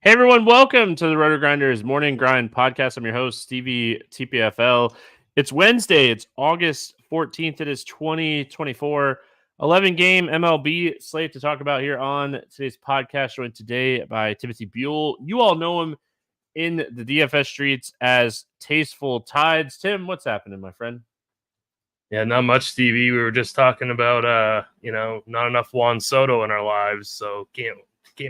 Hey everyone, welcome to the RotoGrinders Morning Grind podcast. I'm your host, Stevietpfl. It's Wednesday. It's August 14th. It is 2024. 11-game MLB slate to talk about here on today's podcast, joined today by Stevietpfl. You all know him in the DFS streets as TastefulTides. Tim, what's happening, my friend? Yeah, not much, Stevie. We were just talking about, not enough Juan Soto in our lives, so can't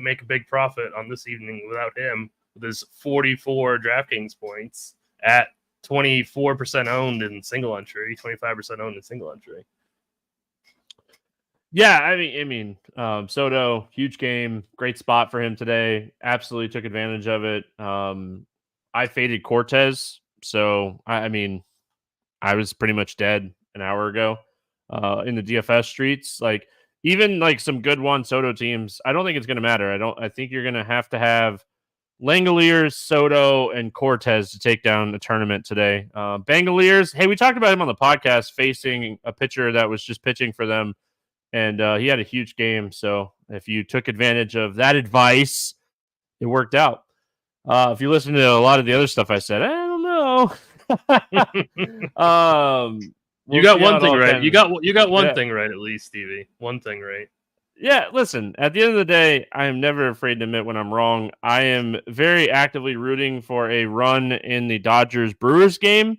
make a big profit on this evening without him with his 44 DraftKings points at 24% owned in single entry, 25% owned in single entry. Yeah, I mean, Soto, huge game, great spot for him today. Absolutely took advantage of it. I faded Cortez, so I was pretty much dead an hour ago in the DFS streets. Like even like some good Juan Soto teams, I don't think it's going to matter. I think you're going to have Langoliers, Soto, and Cortez to take down the tournament today. Bangaliers, hey, we talked about him on the podcast facing a pitcher that was just pitching for them, and he had a huge game. So if you took advantage of that advice, it worked out. If you listen to a lot of the other stuff I said, I don't know. You got one thing right. You got one thing right, at least, Stevie. One thing right. Yeah, listen, at the end of the day, I am never afraid to admit when I'm wrong. I am very actively rooting for a run in the Dodgers-Brewers game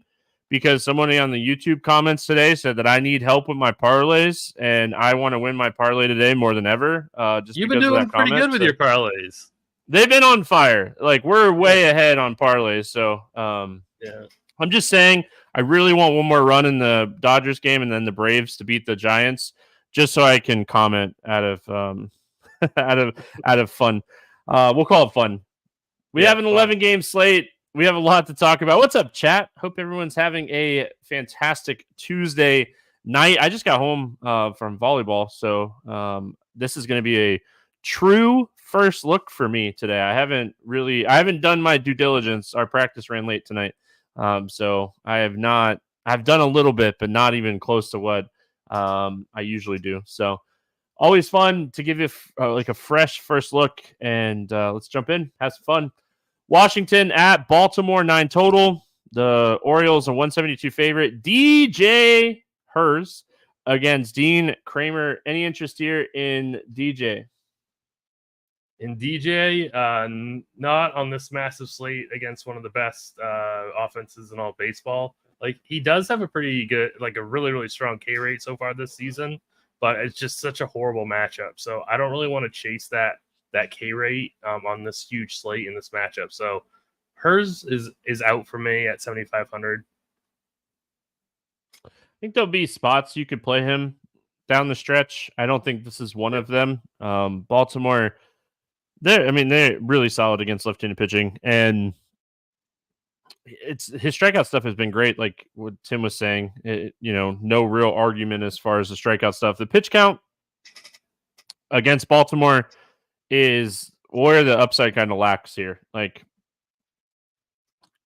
because somebody on the YouTube comments today said that I need help with my parlays, and I want to win my parlay today more than ever. You've been doing pretty good with your parlays. They've been on fire. Like, we're way ahead on parlays, so yeah. I'm just saying I really want one more run in the Dodgers game and then the Braves to beat the Giants, just so I can comment out of out of fun. We'll call it fun. We have an 11-game slate. We have a lot to talk about. What's up, chat? Hope everyone's having a fantastic Tuesday night. I just got home from volleyball, so this is going to be a true first look for me today. I haven't done my due diligence. Our practice ran late tonight. So I've done a little bit, but not even close to what I usually do. So always fun to give you like a fresh first look, and let's jump in, have some fun. Washington at Baltimore, 9 total. The Orioles a 172 favorite. DJ Hers against Dean Kramer. Any interest here in DJ? In DJ, not on this massive slate against one of the best offenses in all baseball. Like, he does have a pretty good, like a really, really strong K rate so far this season, but it's just such a horrible matchup. So I don't really want to chase that K rate on this huge slate in this matchup. So Hers is out for me at 7,500. I think there'll be spots you could play him down the stretch. I don't think this is one of them. Baltimore, they're really solid against left-handed pitching, and his strikeout stuff has been great. Like what Tim was saying, no real argument as far as the strikeout stuff. The pitch count against Baltimore is where the upside kind of lacks here. Like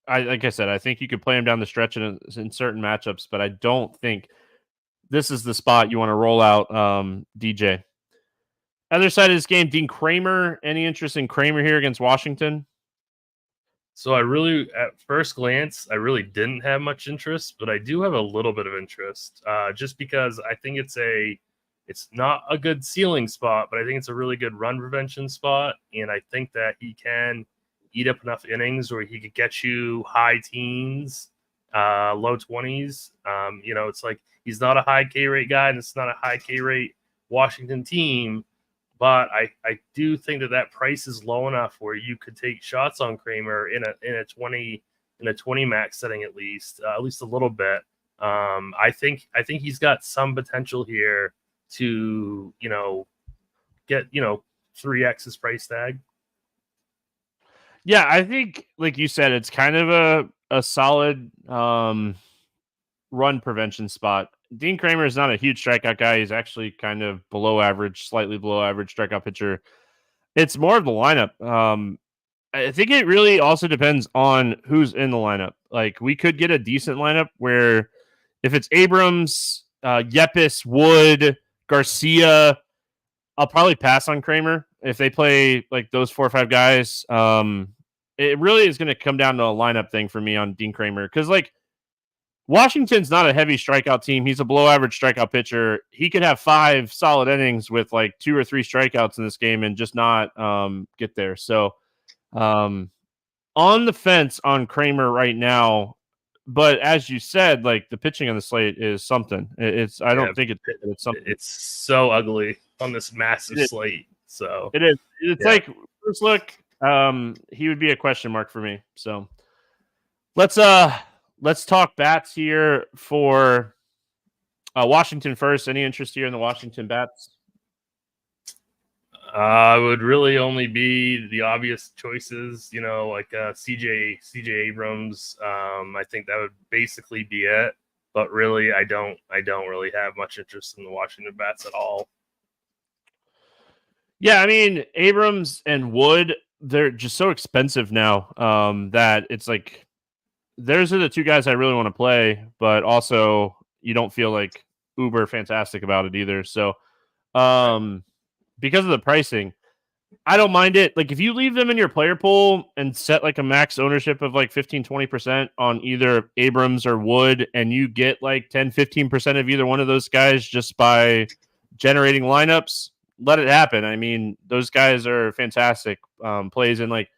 I said, I think you could play him down the stretch in certain matchups, but I don't think this is the spot you want to roll out DJ. Other side of this game, Dean Kramer. Any interest in Kramer here against Washington? So at first glance, I really didn't have much interest, but I do have a little bit of interest, just because I think it's not a good ceiling spot, but I think it's a really good run prevention spot, and I think that he can eat up enough innings where he could get you high teens, low 20s. It's like he's not a high K rate guy, and it's not a high K rate Washington team. But I do think that price is low enough where you could take shots on Kramer in a 20 max setting at least a little bit. I think he's got some potential here to get 3x his price tag. Yeah, I think like you said, it's kind of a solid run prevention spot. Dean Kramer is not a huge strikeout guy. He's actually kind of slightly below average strikeout pitcher. It's more of the lineup. I think it really also depends on who's in the lineup. Like we could get a decent lineup where if it's Abrams, Yepis, Wood, Garcia, I'll probably pass on Kramer if they play like those 4 or 5 guys. It really is going to come down to a lineup thing for me on Dean Kramer because like Washington's not a heavy strikeout team. He's a below average strikeout pitcher. He could have 5 solid innings with like 2 or 3 strikeouts in this game and just not get there. So on the fence on Kramer right now. But as you said, like the pitching on the slate is something. I don't think it's something. It's so ugly on this massive slate. So it is. It's like first look. He would be a question mark for me. So let's talk bats here for Washington first. Any interest here in the Washington bats? Would really only be the obvious choices, like CJ Abrams. I think that would basically be it. But really, I don't really have much interest in the Washington bats at all. Yeah, I mean Abrams and Wood, they're just so expensive now that it's like those are the 2 guys I really want to play, but also you don't feel like uber fantastic about it either. So because of the pricing, I don't mind it. Like if you leave them in your player pool and set like a max ownership of like 15-20% on either Abrams or Wood, and you get like 10-15% of either one of those guys just by generating lineups, let it happen. I mean, those guys are fantastic plays, and like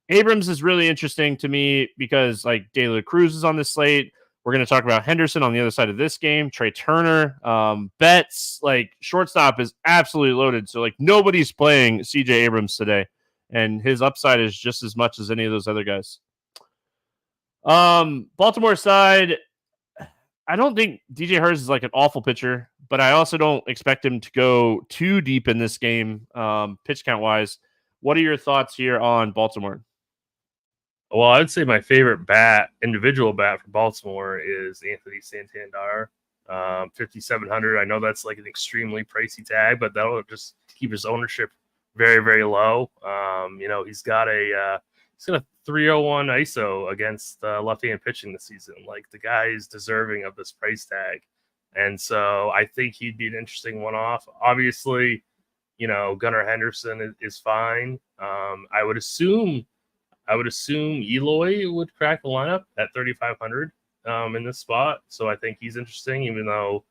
Abrams is really interesting to me because like De La Cruz is on the slate. We're going to talk about Henderson on the other side of this game. Trey Turner, Betts, like shortstop is absolutely loaded. So like nobody's playing CJ Abrams today, and his upside is just as much as any of those other guys. Baltimore side, I don't think DJ Hurts is like an awful pitcher, but I also don't expect him to go too deep in this game, pitch count wise. What are your thoughts here on Baltimore? Well, I would say my favorite individual bat for Baltimore is Anthony Santander, 5,700. I know that's like an extremely pricey tag, but that'll just keep his ownership very, very low. He's got a 301 ISO against left-handed pitching this season. Like the guy is deserving of this price tag, and so I think he'd be an interesting one-off. Obviously, Gunnar Henderson is fine. I would assume Eloy would crack the lineup at 3,500 in this spot. So I think he's interesting, even though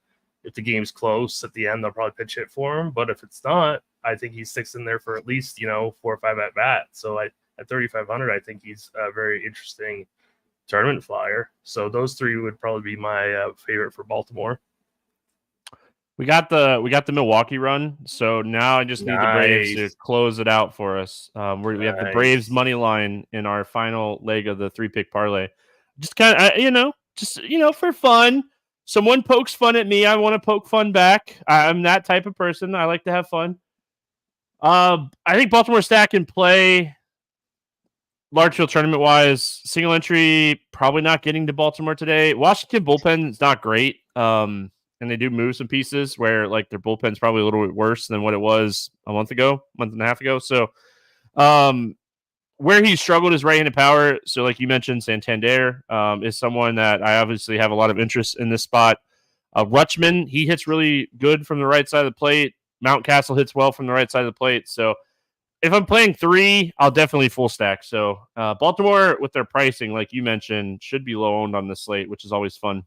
if the game's close at the end, they'll probably pitch hit for him. But if it's not, I think he sticks in there for at least, 4 or 5 at bat. So at 3,500, I think he's a very interesting tournament flyer. So those 3 would probably be my favorite for Baltimore. We got the Milwaukee run, so now I just need the Braves to close it out for us. We have the Braves money line in our final leg of the 3-pick parlay. Just kind of, for fun. Someone pokes fun at me, I want to poke fun back. I'm that type of person. I like to have fun. I think Baltimore stack can play large field tournament wise. Single entry, probably not getting to Baltimore today. Washington bullpen is not great. And they do move some pieces where like their bullpen's probably a little bit worse than what it was a month and a half ago. So where he struggled is right-handed power. So like you mentioned, Santander is someone that I obviously have a lot of interest in this spot. Rutschman, he hits really good from the right side of the plate. Mountcastle hits well from the right side of the plate. So if I'm playing 3, I'll definitely full stack. So Baltimore with their pricing, like you mentioned, should be low owned on the slate, which is always fun.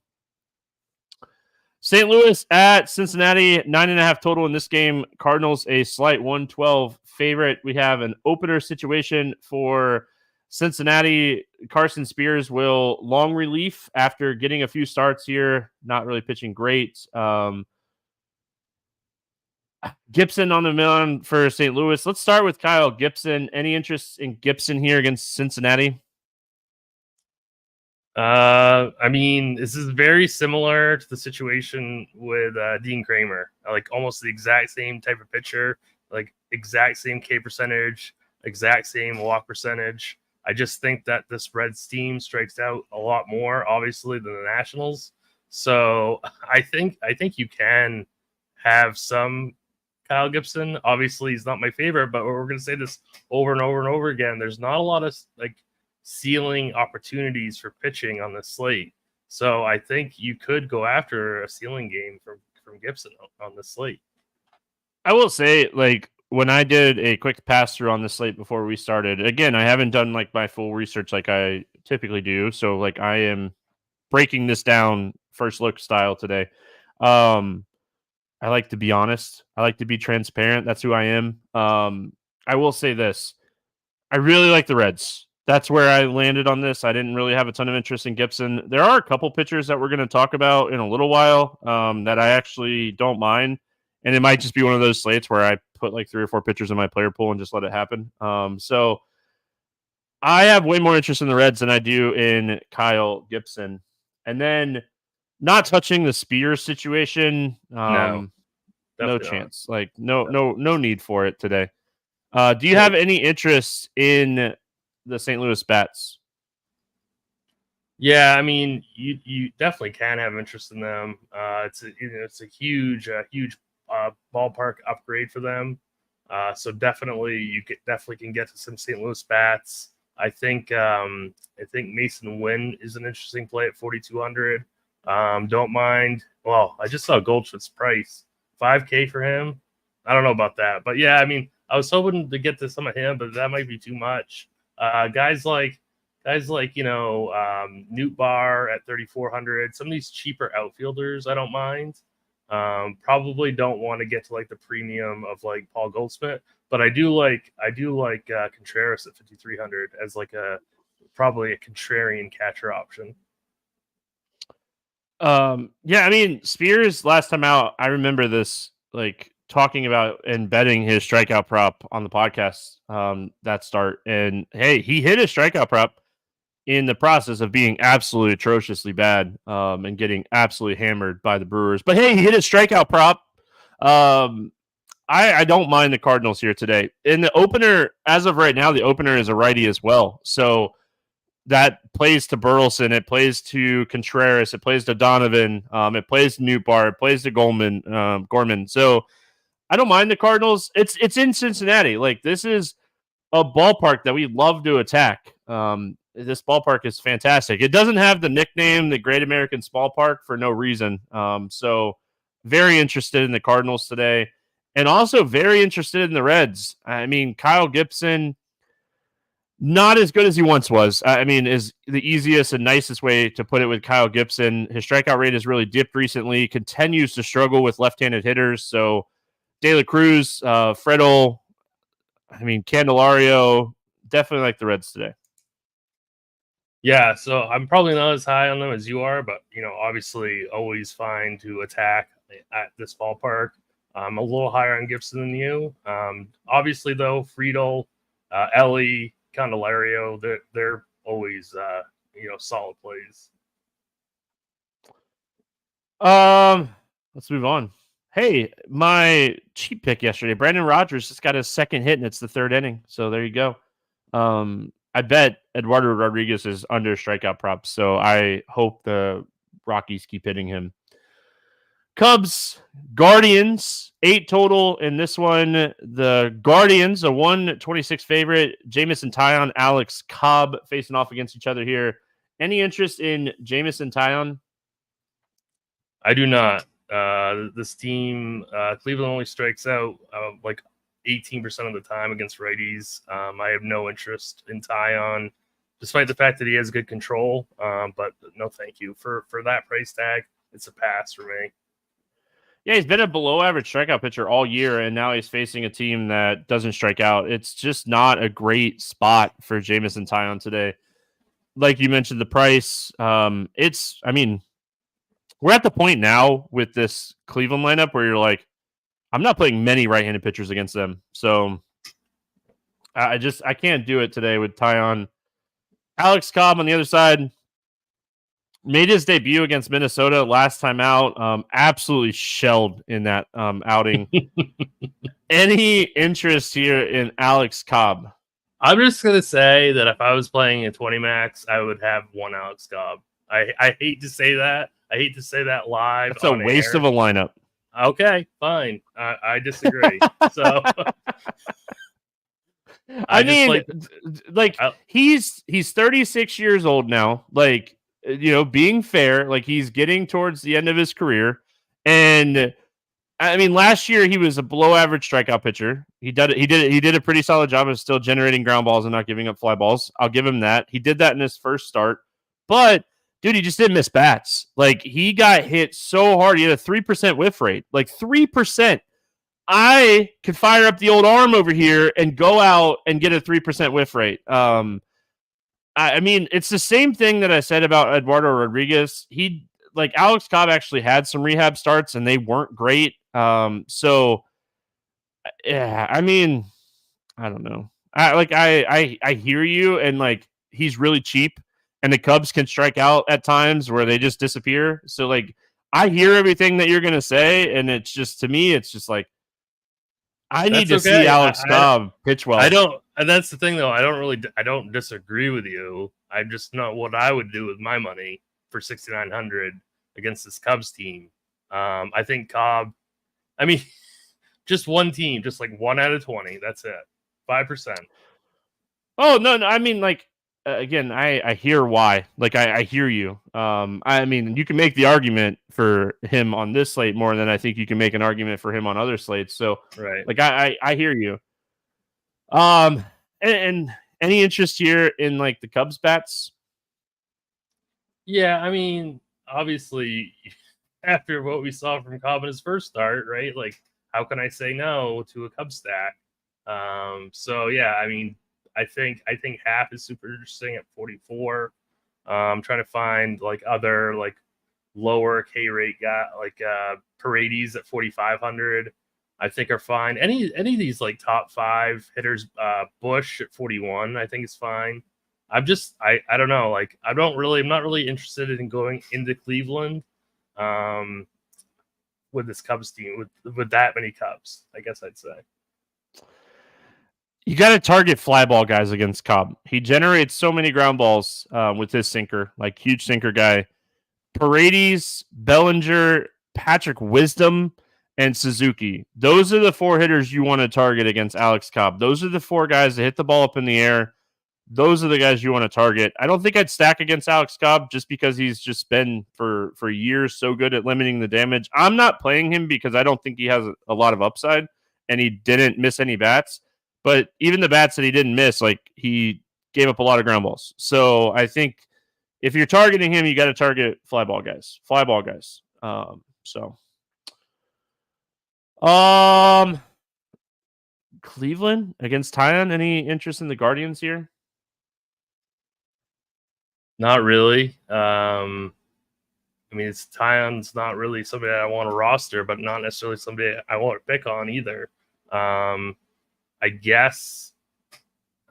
St. Louis at Cincinnati, 9.5 total in this game. Cardinals a slight 112 favorite. We have an opener situation for Cincinnati. Carson Spears will long relief after getting a few starts here. Not really pitching great. Gibson on the mound for St. Louis. Let's start with Kyle Gibson. Any interest in Gibson here against Cincinnati? I mean, this is very similar to the situation with Dean Kramer. Like almost the exact same type of pitcher, like exact same K percentage, exact same walk percentage. I just think that this Reds team strikes out a lot more, obviously, than the Nationals. So I think you can have some Kyle Gibson. Obviously, he's not my favorite, but we're going to say this over and over and over again. There's not a lot of like ceiling opportunities for pitching on the slate. So I think you could go after a ceiling game from Gibson on the slate. I will say, like, when I did a quick pass through on the slate before we started, again, I haven't done like my full research like I typically do. So, like, I am breaking this down first look style today. Um, I like to be honest. I like to be transparent. That's who I am. I will say this. I really like the Reds. That's where I landed on this. I didn't really have a ton of interest in Gibson. There are a couple pitchers that we're going to talk about in a little while that I actually don't mind. And it might just be one of those slates where I put like 3 or 4 pitchers in my player pool and just let it happen. So I have way more interest in the Reds than I do in Kyle Gibson. And then not touching the Spears situation. No, No definitely not. chance. Like no need for it today. Do you have any interest in the St. Louis Bats? Yeah, I mean, you definitely can have interest in them. It's a huge ballpark upgrade for them. So definitely definitely can get to some St. Louis Bats. I think Mason Wynn is an interesting play at 4,200. Don't mind. Well, I just saw Goldschmidt's price, $5K for him. I don't know about that, but yeah, I mean, I was hoping to get to some of him, but that might be too much. Guys like Newt Barr at 3,400. Some of these cheaper outfielders, I don't mind. Probably don't want to get to like the premium of like Paul Goldschmidt, but I do like Contreras at 5,300 as like probably a contrarian catcher option. Yeah, I mean, Spears last time out, I remember this like talking about and betting his strikeout prop on the podcast that start. And hey, he hit his strikeout prop in the process of being absolutely atrociously bad and getting absolutely hammered by the Brewers. But hey, he hit his strikeout prop. I don't mind the Cardinals here today. In the opener, as of right now, the opener is a righty as well. So that plays to Burleson, it plays to Contreras, it plays to Donovan, it plays to Newt Barr, it plays to Gorman. So I don't mind the Cardinals. It's in Cincinnati. Like, this is a ballpark that we love to attack. This ballpark is fantastic. It doesn't have the nickname, the Great American Ballpark, for no reason. So very interested in the Cardinals today, and also very interested in the Reds. I mean, Kyle Gibson, not as good as he once was. I mean, is the easiest and nicest way to put it with Kyle Gibson. His strikeout rate has really dipped recently, continues to struggle with left-handed hitters. So De La Cruz, Freddle, I mean, Candelario, definitely like the Reds today. Yeah, so I'm probably not as high on them as you are, but obviously always fine to attack at this ballpark. I'm a little higher on Gibson than you. Obviously, though, Friedel, Ellie, Candelario, they're always solid plays. Let's move on. Hey, my cheap pick yesterday, Brandon Rogers just got his second hit, and it's the third inning. So there you go. I bet Eduardo Rodriguez is under strikeout props, so I hope the Rockies keep hitting him. Cubs, Guardians, 8 total in this one. The Guardians, a 126 favorite. Jamison Taillon, Alex Cobb facing off against each other here. Any interest in Jamison Taillon? I do not. This team, Cleveland only strikes out like 18% of the time against righties. I have no interest in Taillon, despite the fact that he has good control. But no, thank you for that price tag. It's a pass for me. Yeah, he's been a below-average strikeout pitcher all year, and now he's facing a team that doesn't strike out. It's just not a great spot for Jamison Taillon today. Like you mentioned, the price. We're at the point now with this Cleveland lineup where you're like, I'm not playing many right-handed pitchers against them. So I can't do it today with Taillon. Alex Cobb on the other side made his debut against Minnesota last time out. Absolutely shelled in that outing. Any interest here in Alex Cobb? I'm just going to say that if I was playing a 20 max, I would have one Alex Cobb. I hate to say that. I hate to say that live. That's a waste of a lineup. Okay, fine. I disagree. So he's 36 years old now. Like, being fair, like, he's getting towards the end of his career, and I mean, last year he was a below average strikeout pitcher. He did a pretty solid job of still generating ground balls and not giving up fly balls. I'll give him that. He did that in his first start, but dude, he just didn't miss bats. Like, he got hit so hard. He had a 3% whiff rate, like 3%. I could fire up the old arm over here and go out and get a 3% whiff rate. I mean, it's the same thing that I said about Eduardo Rodriguez. Like, Alex Cobb actually had some rehab starts and they weren't great. So yeah, I mean, I don't know. I hear you, and like, he's really cheap, and the Cubs can strike out at times where they just disappear. So like, I hear everything that you're gonna say, and it's just, to me, it's just like, I need to see Alex Cobb pitch well. I don't, and that's the thing though. I don't disagree with you. I'm just not what I would do with my money for 6,900 against this Cubs team. I think Cobb, I mean, just one team, just like 1 out of 20. That's it. 5%. Oh, no. I mean, like, again, I hear why. Like, I hear you. I mean, you can make the argument for him on this slate more than I think you can make an argument for him on other slates. So, right. Like, I hear you. And any interest here in like the Cubs bats? Yeah, I mean, obviously, after what we saw from Cobb in his first start, right? Like, how can I say no to a Cubs stack? So yeah, I mean, I think half is super interesting at 44. I'm trying to find like other like lower K rate guy like Paredes at 4,500. I think are fine. Any of these like top 5 hitters, Bush at 41, I think is fine. I don't know. Like, I'm not really interested in going into Cleveland with this Cubs team with that many Cubs, I guess I'd say. You got to target fly ball guys against Cobb. He generates so many ground balls with his sinker, like huge sinker guy. Paredes, Bellinger, Patrick Wisdom, and Suzuki. Those are the 4 hitters you want to target against Alex Cobb. Those are the 4 guys that hit the ball up in the air. Those are the guys you want to target. I don't think I'd stack against Alex Cobb just because he's just been for years so good at limiting the damage. I'm not playing him because I don't think he has a lot of upside, and he didn't miss any bats. But even the bats that he didn't miss, like, he gave up a lot of ground balls. So I think if you're targeting him, you got to target fly ball guys. Cleveland against Tyon. Any interest in the Guardians here? Not really. I mean, it's Tyon's not really somebody I want to roster, but not necessarily somebody I want to pick on either. I guess.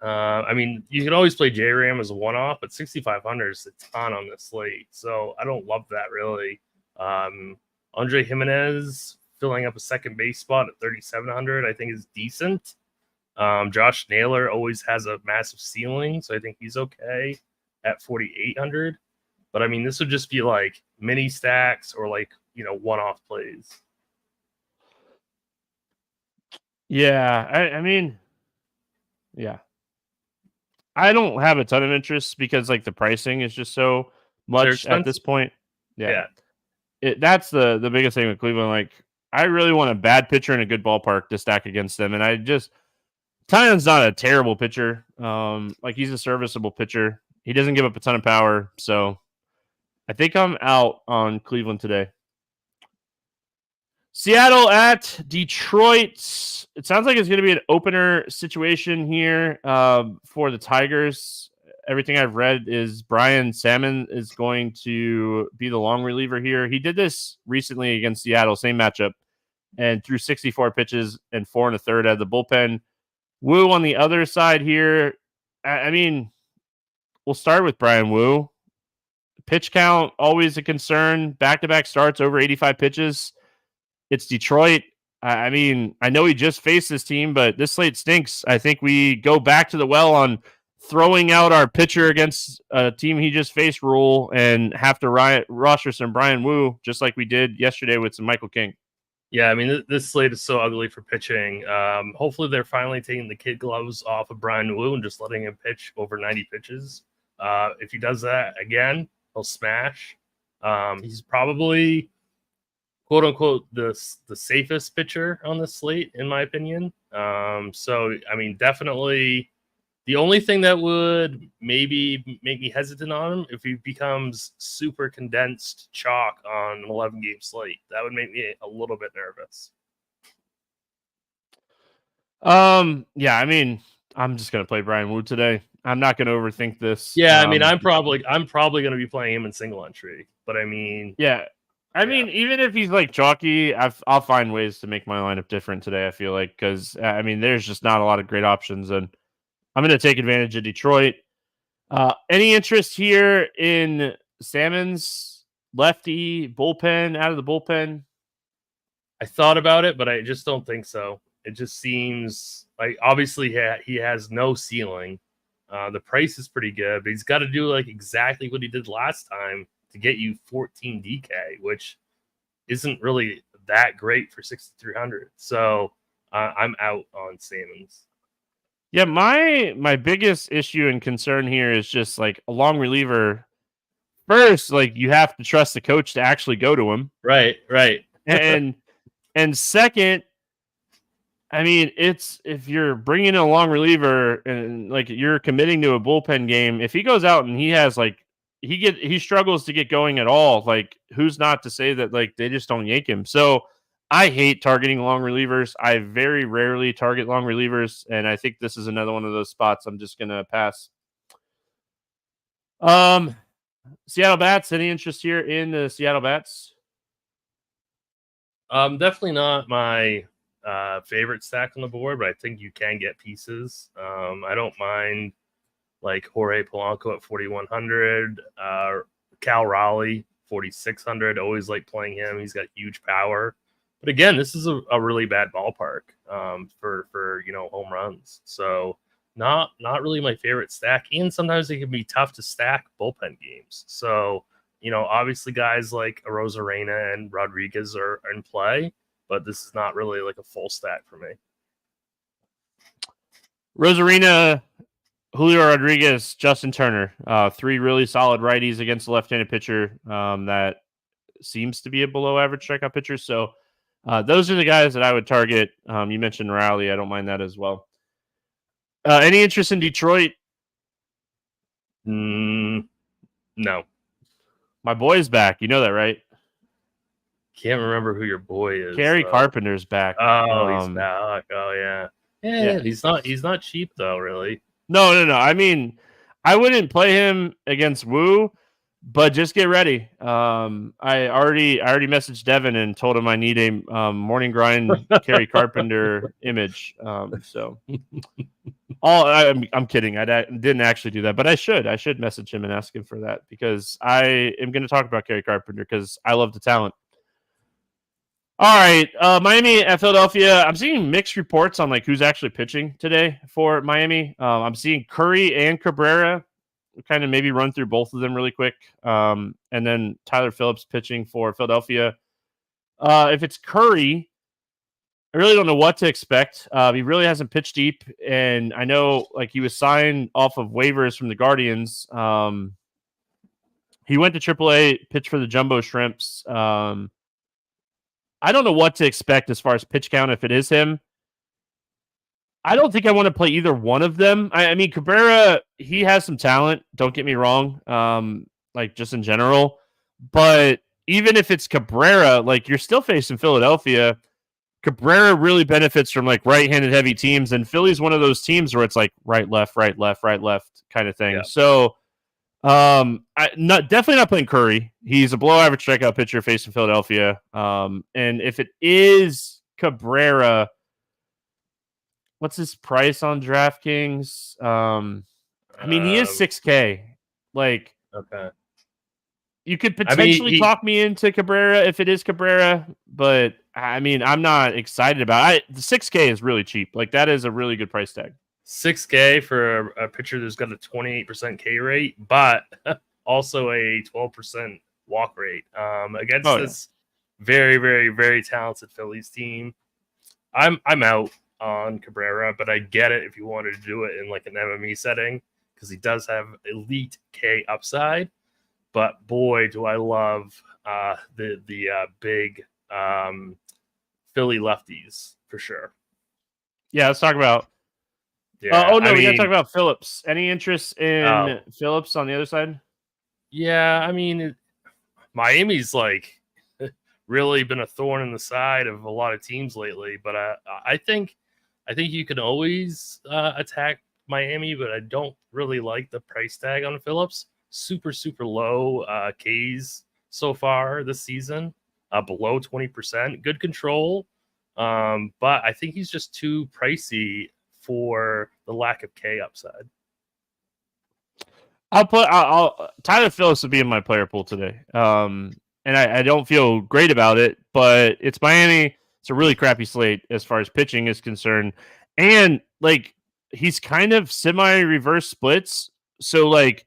I mean, you can always play J-Ram as a one-off, but 6,500 is a ton on this slate, so I don't love that really. Andre Jimenez filling up a second base spot at 3,700, I think is decent. Josh Naylor always has a massive ceiling, so I think he's okay at 4,800. But I mean, this would just be like mini stacks or like, one-off plays. Yeah, I mean, yeah. I don't have a ton of interest because like the pricing is just so much at this point. Yeah. That's the biggest thing with Cleveland. Like, I really want a bad pitcher in a good ballpark to stack against them. And Tyon's not a terrible pitcher. Like, he's a serviceable pitcher. He doesn't give up a ton of power. So I think I'm out on Cleveland today. Seattle at Detroit. It sounds like it's going to be an opener situation here for the Tigers. Everything I've read is Brian Salmon is going to be the long reliever here. He did this recently against Seattle, same matchup, and threw 64 pitches and 4 1/3 out of the bullpen. Wu on the other side here. I mean, we'll start with Brian Wu. Pitch count, always a concern. Back-to-back starts, over 85 pitches. It's Detroit. I mean, I know he just faced this team, but this slate stinks. I think we go back to the well on throwing out our pitcher against a team he just faced rule and have to roster some Brian Wu, just like we did yesterday with some Michael King. Yeah, I mean, this slate is so ugly for pitching. Hopefully they're finally taking the kid gloves off of Brian Wu and just letting him pitch over 90 pitches. If he does that again, he'll smash. He's probably quote unquote the safest pitcher on the slate, in my opinion. So I mean, definitely the only thing that would maybe make me hesitant on him if he becomes super condensed chalk on an 11-game slate. That would make me a little bit nervous. Yeah, I mean, I'm just gonna play Brian Wu today. I'm not gonna overthink this. Yeah, I mean, I'm probably going to be playing him in single entry, but I mean, yeah, I mean, even if he's like chalky, I'll find ways to make my lineup different today. I feel like because I mean, there's just not a lot of great options, and I'm gonna take advantage of Detroit. Any interest here in Salmon's lefty bullpen out of the bullpen? I thought about it, but I just don't think so. It just seems like obviously he has no ceiling. The price is pretty good, but he's got to do like exactly what he did last time to get you 14 DK, which isn't really that great for 6,300. So I'm out on Salmons. Yeah, my biggest issue and concern here is just like a long reliever. First, like you have to trust the coach to actually go to him. Right. and second, I mean, it's if you're bringing in a long reliever and like you're committing to a bullpen game, if he goes out and he has like he struggles to get going at all, like who's not to say that like they just don't yank him. So I hate targeting long relievers. I very rarely target long relievers, and I think this is another one of those spots I'm just gonna pass. Seattle Bats, any interest here in the Seattle Bats? Definitely not my favorite stack on the board, but I think you can get pieces. I don't mind like Jorge Polanco at 4,100, Cal Raleigh 4,600. Always like playing him. He's got huge power, but again, this is a really bad ballpark for home runs. So not really my favorite stack, and sometimes they can be tough to stack bullpen games. So obviously guys like Arozarena and Rodriguez are in play, but this is not really like a full stack for me. Rosarina, Julio Rodriguez, Justin Turner, 3 really solid righties against a left-handed pitcher that seems to be a below-average strikeout pitcher. So those are the guys that I would target. You mentioned Rowley. I don't mind that as well. Any interest in Detroit? No. My boy's back. You know that, right? Can't remember who your boy is. Kerry Carpenter's back. Oh, he's back. Oh, yeah. Yeah. He's not cheap though, really. No. I mean, I wouldn't play him against Wu, but just get ready. I already messaged Devin and told him I need a morning grind Kerry Carpenter image. So I'm kidding. I didn't actually do that, but I should message him and ask him for that because I am going to talk about Kerry Carpenter because I love the talent. All right, Miami at Philadelphia. I'm seeing mixed reports on like who's actually pitching today for Miami. I'm seeing Curry and Cabrera. Kind of maybe run through both of them really quick, and then Tyler Phillips pitching for Philadelphia. If it's Curry, I really don't know what to expect. He really hasn't pitched deep, and I know like he was signed off of waivers from the Guardians. He went to AAA, pitched for the Jumbo Shrimps. I don't know what to expect as far as pitch count if it is him. I don't think I want to play either one of them. I mean, Cabrera, he has some talent. Don't get me wrong. Like just in general, but even if it's Cabrera, like you're still facing Philadelphia. Cabrera really benefits from like right-handed heavy teams, and Philly's one of those teams where it's like right, left kind of thing. Yeah. So, definitely not playing Curry. He's a below-average strikeout pitcher facing Philadelphia. And if it is Cabrera, what's his price on DraftKings? I mean, he is $6K. Like, okay, you could potentially talk me into Cabrera if it is Cabrera, but I mean, I'm not excited about it. The $6K is really cheap. Like, that is a really good price tag. $6K for a pitcher that's got a 28% K rate, but also a 12% walk rate against this very, very, very talented Phillies team. I'm out on Cabrera, but I get it if you wanted to do it in like an MME setting because he does have elite K upside. But boy, do I love the big Philly lefties for sure. Yeah, let's talk about. Yeah, We got to talk about Phillips. Any interest in Phillips on the other side? Yeah, I mean, Miami's like really been a thorn in the side of a lot of teams lately, but I think you can always attack Miami, but I don't really like the price tag on Phillips. Super low Ks so far this season, below 20%. Good control, but I think he's just too pricey for the lack of K upside. I'll Tyler Phillips will be in my player pool today. And I don't feel great about it, but it's Miami. It's a really crappy slate as far as pitching is concerned. And like he's kind of semi-reverse splits. So like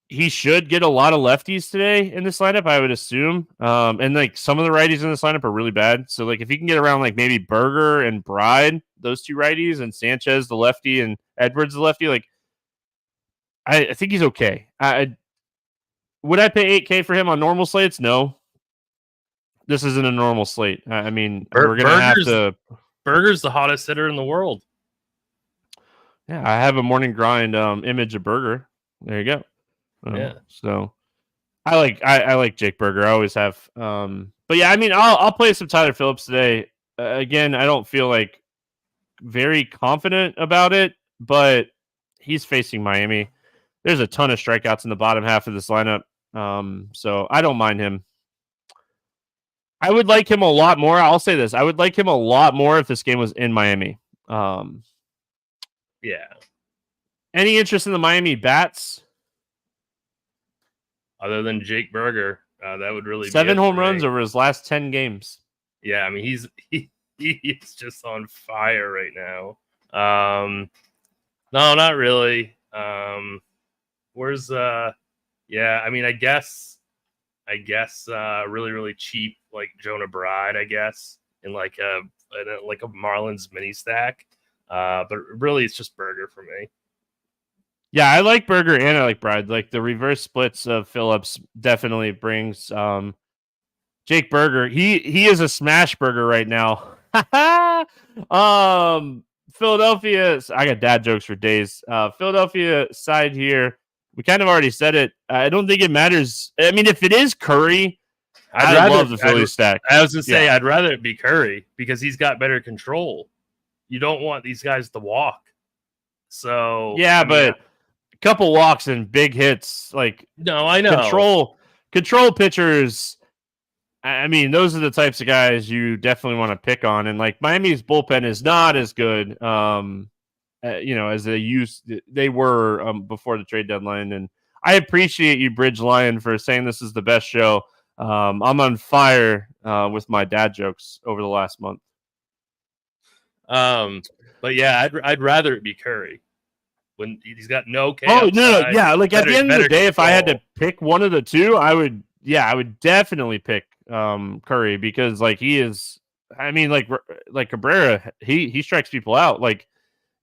he should get a lot of lefties today in this lineup, I would assume. And like some of the righties in this lineup are really bad. So like if he can get around like maybe Berger and Bride, those two righties, and Sanchez the lefty and Edwards the lefty, like I think he's okay. Would I pay $8K for him on normal slates? No. This isn't a normal slate. I mean, we're going to have to... Berger's the hottest hitter in the world. Yeah, I have a morning grind image of Berger. There you go. Yeah. So I like Jake Berger. I always have. But yeah, I mean, I'll play some Tyler Phillips today. Again, I don't feel like very confident about it, but he's facing Miami. There's a ton of strikeouts in the bottom half of this lineup. So I don't mind him. I would like him a lot more. I'll say this. I would like him a lot more if this game was in Miami. Yeah. Any interest in the Miami bats? Other than Jake Berger, that would really 7 be home runs over his last 10 games. Yeah, I mean, he's just on fire right now. No, not really. Yeah, I mean, I guess really cheap like Jonah Bride, I guess, in like a Marlins mini stack. But really it's just Berger for me. Yeah, I like Berger and I like Bride. Like the reverse splits of Phillips definitely brings Jake Berger. He is a smash burger right now. Philadelphia, I got dad jokes for days. Philadelphia side here. We kind of already said it. I don't think it matters. I mean, if it is Curry, I love the Phillies stack. I was going to say, I'd rather it be Curry because he's got better control. You don't want these guys to walk. So yeah, but a couple walks and big hits, like no, I know control pitchers. I mean, those are the types of guys you definitely want to pick on. And like Miami's bullpen is not as good, as they were before the trade deadline. And I appreciate you, Bridge Lion, for saying this is the best show. I'm on fire with my dad jokes over the last month. But yeah, I'd rather it be Curry when he's got no K. Oh no, yeah. Like at the end of the day, control. If I had to pick one of the two, I would definitely pick Curry because like he is. I mean, like Cabrera, he strikes people out. Like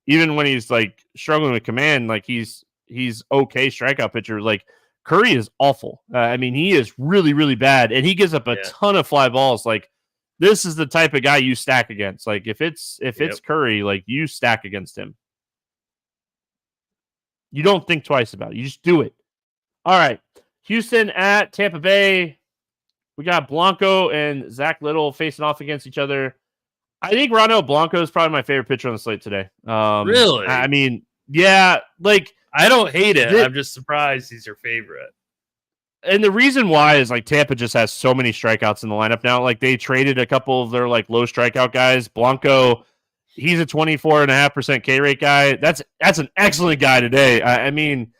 even when he's like struggling with command, like he's okay strikeout pitcher. Like Curry is awful. I mean, he is really, really bad, and he gives up a ton of fly balls. Like this is the type of guy you stack against. Like if it's Curry, like you stack against him. You don't think twice about it. You just do it. All right, Houston at Tampa Bay. We got Blanco and Zach Little facing off against each other. I think Ronald Blanco is probably my favorite pitcher on the slate today. Really? I mean, yeah, like I don't hate it. I'm just surprised he's your favorite. And the reason why is like Tampa just has so many strikeouts in the lineup now. Like they traded a couple of their like low strikeout guys. Blanco, he's a 24.5% K rate guy. That's an excellent guy today. I mean,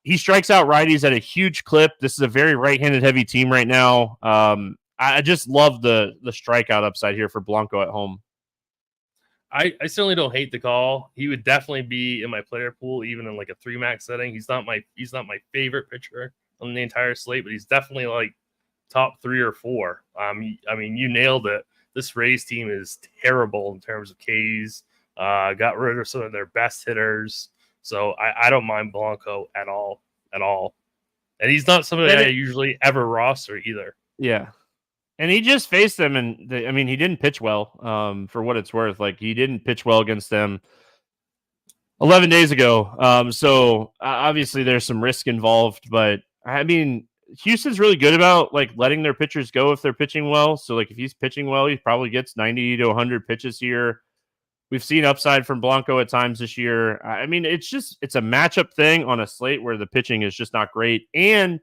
he strikes out righties at a huge clip. This is a very right-handed heavy team right now. I just love the strikeout upside here for Blanco at home. I certainly don't hate the call. He would definitely be in my player pool, even in like a 3-max setting. He's not my favorite pitcher on the entire slate, but he's definitely like top 3 or 4. I mean, you nailed it. This Rays team is terrible in terms of Ks. Got rid of some of their best hitters. So I don't mind Blanco at all. And he's not somebody I usually ever roster either. Yeah. And he just faced them, and he didn't pitch well. For what it's worth, like he didn't pitch well against them 11 days ago. So obviously there's some risk involved, but I mean, Houston's really good about like letting their pitchers go if they're pitching well. So like if he's pitching well, he probably gets 90 to 100 pitches here. We've seen upside from Blanco at times this year. I mean, it's a matchup thing on a slate where the pitching is just not great. And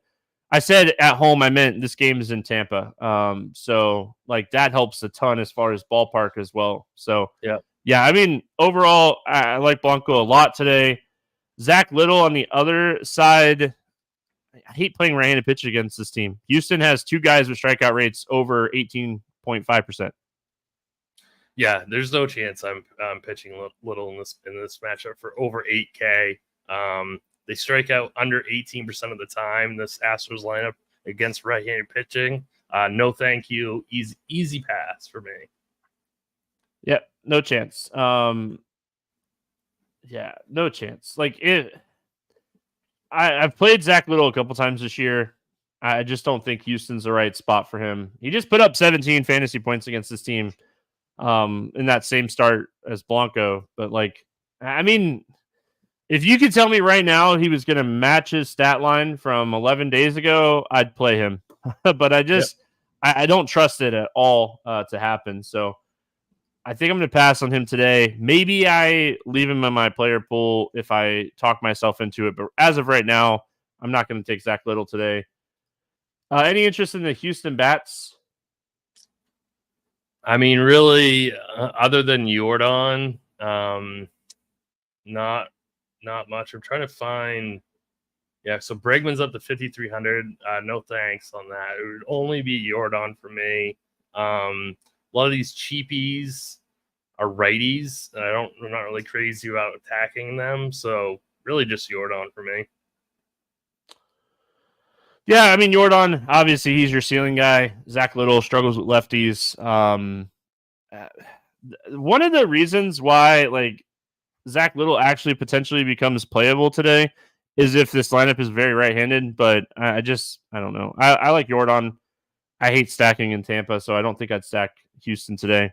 I said at home, I meant this game is in Tampa. So like that helps a ton as far as ballpark as well. So yeah, I mean, overall, I like Blanco a lot today. Zach Little on the other side. I hate playing right-handed pitch against this team. Houston has two guys with strikeout rates over 18.5%. Yeah, there's no chance I'm pitching Little in this matchup for over 8K. They strike out under 18% of the time. This Astros lineup against right-handed pitching. No, thank you. Easy pass for me. Yeah, no chance. Yeah, no chance. Like I've played Zach Little a couple times this year. I just don't think Houston's the right spot for him. He just put up 17 fantasy points against this team in that same start as Blanco. But like, I mean, if you could tell me right now he was going to match his stat line from 11 days ago, I'd play him. But I don't trust it at all to happen. So I think I'm going to pass on him today. Maybe I leave him in my player pool if I talk myself into it. But as of right now, I'm not going to take Zach Little today. Any interest in the Houston Bats? I mean, really, other than Jordan, not much. I'm trying to find. Yeah, so Bregman's up to 5,300. No thanks on that. It would only be Jordan for me. A lot of these cheapies are righties. I'm not really crazy about attacking them. So really just Jordan for me. Yeah, I mean, Jordan, obviously he's your ceiling guy. Zach Little struggles with lefties. One of the reasons why like Zach Little actually potentially becomes playable today is if this lineup is very right-handed, but I don't know. I like Jordan. I hate stacking in Tampa, so I don't think I'd stack Houston today.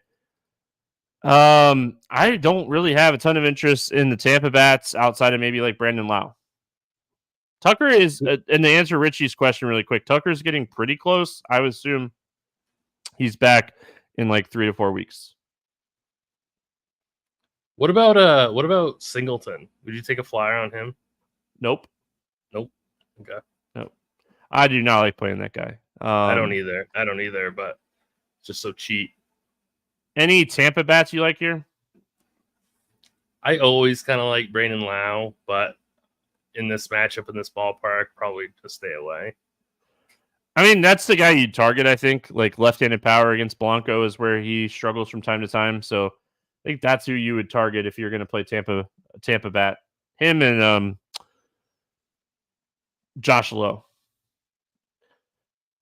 I don't really have a ton of interest in the Tampa Bats outside of maybe like Brandon Lau. Tucker is, and to answer Richie's question really quick, Tucker's getting pretty close. I would assume he's back in like 3 to 4 weeks. What about Singleton? Would you take a flyer on him? Nope. Okay. Nope. I do not like playing that guy. I don't either, but it's just so cheap. Any Tampa Bats you like here? I always kind of like Brandon Lau, but in this matchup, in this ballpark, probably just stay away. I mean, that's the guy you'd target, I think. Like left-handed power against Blanco is where he struggles from time to time. So I think that's who you would target if you're going to play Tampa Bat. Him and Josh Lowe.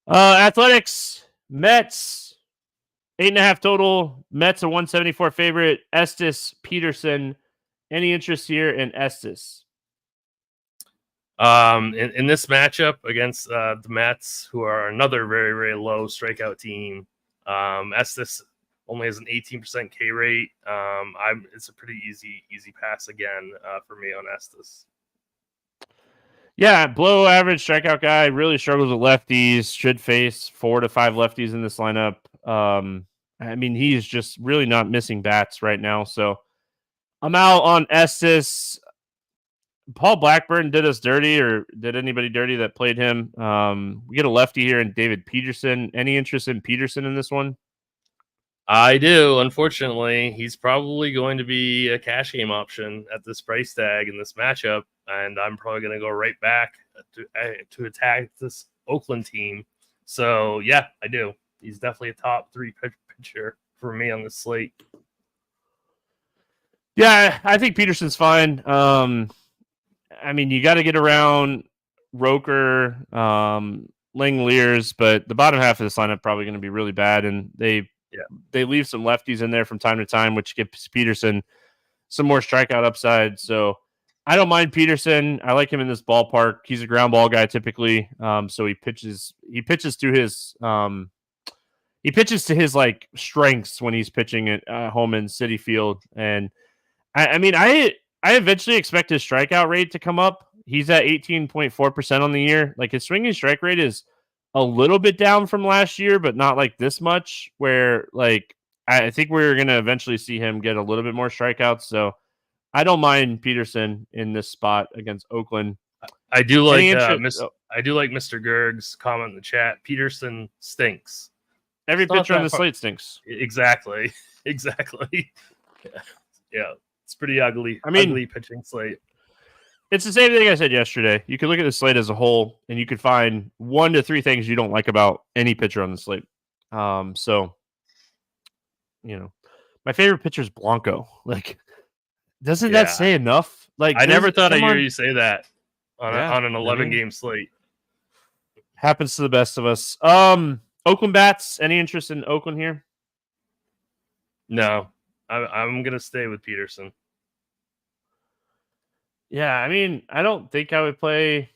Athletics, Mets, 8.5 total. Mets a 174 favorite. Estes, Peterson. Any interest here in Estes? In this matchup against the Mets, who are another very, very low strikeout team, Estes only has an 18% K rate. It's a pretty easy pass again for me on Estes. Yeah, below average strikeout guy, really struggles with lefties, should face 4 to 5 lefties in this lineup. I mean, he's just really not missing bats right now. So I'm out on Estes. Paul Blackburn did us dirty, or did anybody dirty that played him. We get a lefty here in David Peterson. Any interest in Peterson in this one? I do. Unfortunately, he's probably going to be a cash game option at this price tag in this matchup, and I'm probably going to go right back to attack this Oakland team. So, yeah, I do. He's definitely a top 3 pitcher for me on the slate. Yeah, I think Peterson's fine. I mean, you got to get around Roker, Langeliers, but the bottom half of this lineup probably going to be really bad, and they leave some lefties in there from time to time, which gives Peterson some more strikeout upside. So I don't mind Peterson. I like him in this ballpark. He's a ground ball guy typically, so he pitches to his he pitches to his like strengths when he's pitching at home in Citi Field. And I mean, I eventually expect his strikeout rate to come up. He's at 18.4% on the year. Like his swinging strike rate is a little bit down from last year, but not like this much. Where like I think we're gonna eventually see him get a little bit more strikeouts. So I don't mind Peterson in this spot against Oakland. I do like Mr. Gerg's comment in the chat. Peterson stinks. Every pitcher on the slate stinks. Exactly. Exactly. Yeah. It's pretty ugly. I mean, ugly pitching slate. It's the same thing I said yesterday. You could look at the slate as a whole, and you could find 1 to 3 things you don't like about any pitcher on the slate. So, you know, my favorite pitcher is Blanco. Like, doesn't that say enough? Like, I never thought I'd hear you say that on an 11-game slate. Happens to the best of us. Oakland bats. Any interest in Oakland here? No, I'm gonna stay with Peterson. Yeah, I mean, I don't think I would play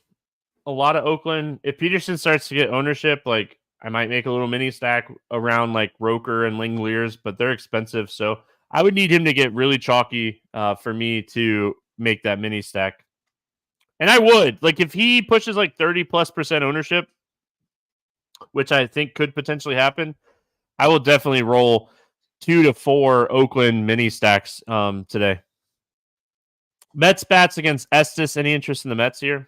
a lot of Oakland. If Peterson starts to get ownership, like I might make a little mini stack around like Roker and Langoliers, but they're expensive. So I would need him to get really chalky for me to make that mini stack. And I would. Like if he pushes like 30+% ownership, which I think could potentially happen, I will definitely roll 2 to 4 Oakland mini stacks today. Mets bats against Estes. Any interest in the Mets here?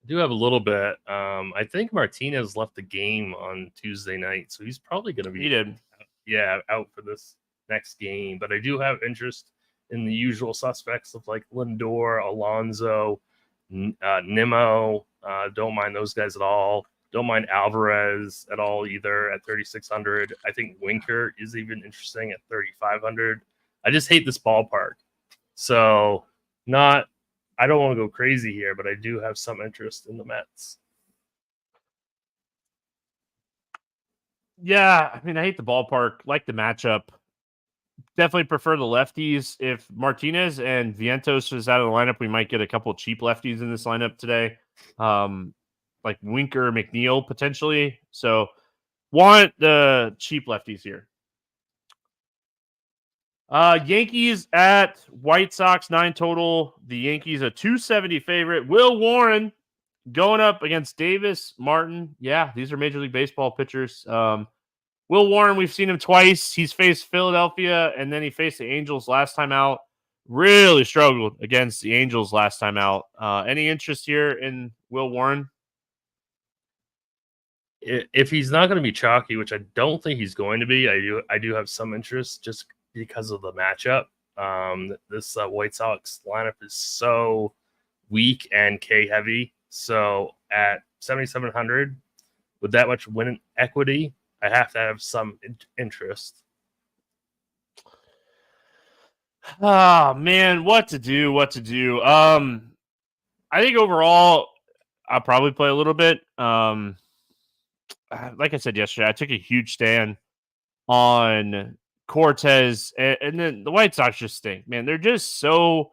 I do have a little bit. I think Martinez left the game on Tuesday night, so he's probably going to be out for this next game. But I do have interest in the usual suspects of like Lindor, Alonso, Nimmo. Don't mind those guys at all. Don't mind Alvarez at all either at 3,600. I think Winker is even interesting at 3,500. I just hate this ballpark. So I don't want to go crazy here, but I do have some interest in the Mets. Yeah, I mean, I hate the ballpark, like the matchup. Definitely prefer the lefties. If Martinez and Vientos is out of the lineup, we might get a couple cheap lefties in this lineup today. Like Winker, McNeil potentially. So want the cheap lefties here. Yankees at White Sox, 9 total. The Yankees a 270 favorite. Will Warren going up against Davis Martin. Yeah, these are Major League Baseball pitchers. Will Warren, we've seen him twice. He's faced Philadelphia, and then he faced the Angels last time out. Really struggled against the Angels last time out. Any interest here in Will Warren? If he's not going to be chalky, which I don't think he's going to be, I do have some interest just because of the matchup. This White Sox lineup is so weak and K heavy. So at 7,700 with that much win equity, I have to have some interest. Oh man, what to do? I think overall, I'll probably play a little bit. Like I said yesterday, I took a huge stand on Cortez, and then the White Sox just stink, man. They're just so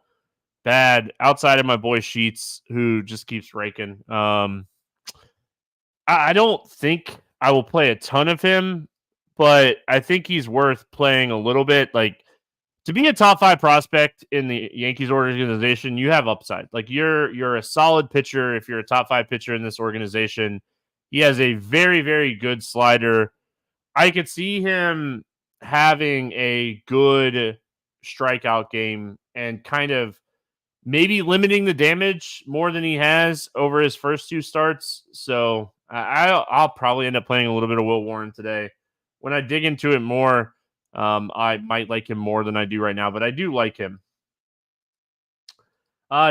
bad outside of my boy Sheets, who just keeps raking. I don't think I will play a ton of him, but I think he's worth playing a little bit. Like to be a top 5 prospect in the Yankees organization, you have upside. Like you're a solid pitcher if you're a top 5 pitcher in this organization. He has a very, very good slider. I could see him having a good strikeout game and kind of maybe limiting the damage more than he has over his first 2 starts. So I'll probably end up playing a little bit of Will Warren today. When I dig into it more, I might like him more than I do right now, but I do like him.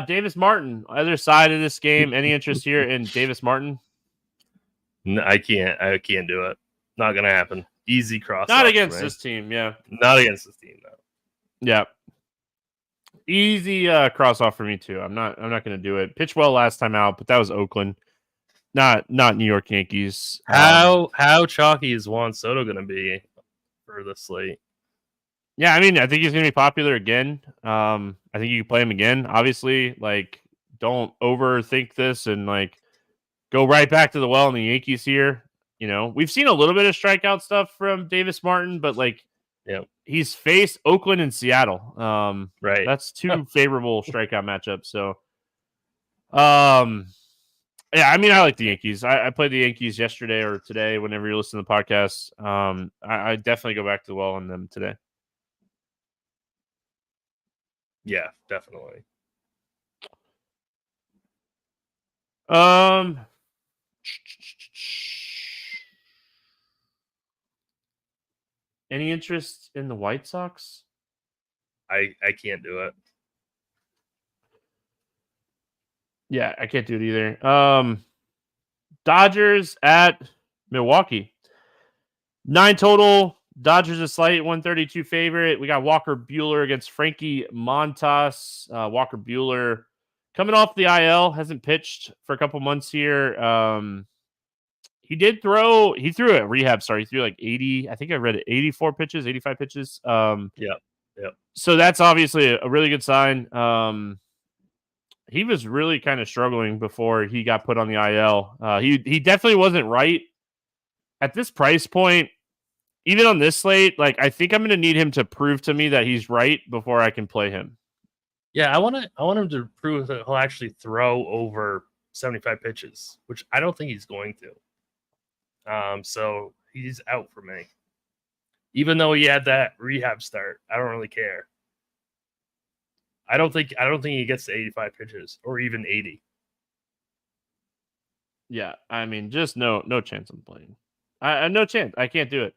Davis Martin, other side of this game. Any interest here in Davis Martin? No, I can't do it. Not gonna happen. Easy cross. Not against this team, yeah. Not against this team, though. Yeah. Easy cross off for me too. I'm not gonna do it. Pitched well last time out, but that was Oakland, not New York Yankees. How chalky is Juan Soto gonna be for the slate? Yeah, I mean, I think he's gonna be popular again. I think you can play him again. Obviously, like don't overthink this and like go right back to the well in the Yankees here. we've seen a little bit of strikeout stuff from Davis Martin, but like, he's faced Oakland and Seattle. Right. That's two favorable strikeout matchups. So, yeah, I mean, I like the Yankees. I played the Yankees yesterday or today, whenever you listen to the podcast. I definitely go back to the well on them today. Yeah, definitely. Any interest in the White Sox? I can't do it. Yeah, I can't do it either. Dodgers at Milwaukee. 9 total. Dodgers a slight 132 favorite. We got Walker Buehler against Frankie Montas. Walker Buehler coming off the IL, hasn't pitched for a couple months here. He threw a rehab start. He threw like 80, I think I read it, 84 pitches, 85 pitches. Yeah. So that's obviously a really good sign. He was really kind of struggling before he got put on the IL. He definitely wasn't right at this price point. Even on this slate, like, I think I'm going to need him to prove to me that he's right before I can play him. Yeah, I want him to prove that he'll actually throw over 75 pitches, which I don't think he's going to. So he's out for me. Even though he had that rehab start, I don't really care. I don't think he gets to 85 pitches or even 80. Yeah, I mean, just no chance I'm playing. No chance. I can't do it.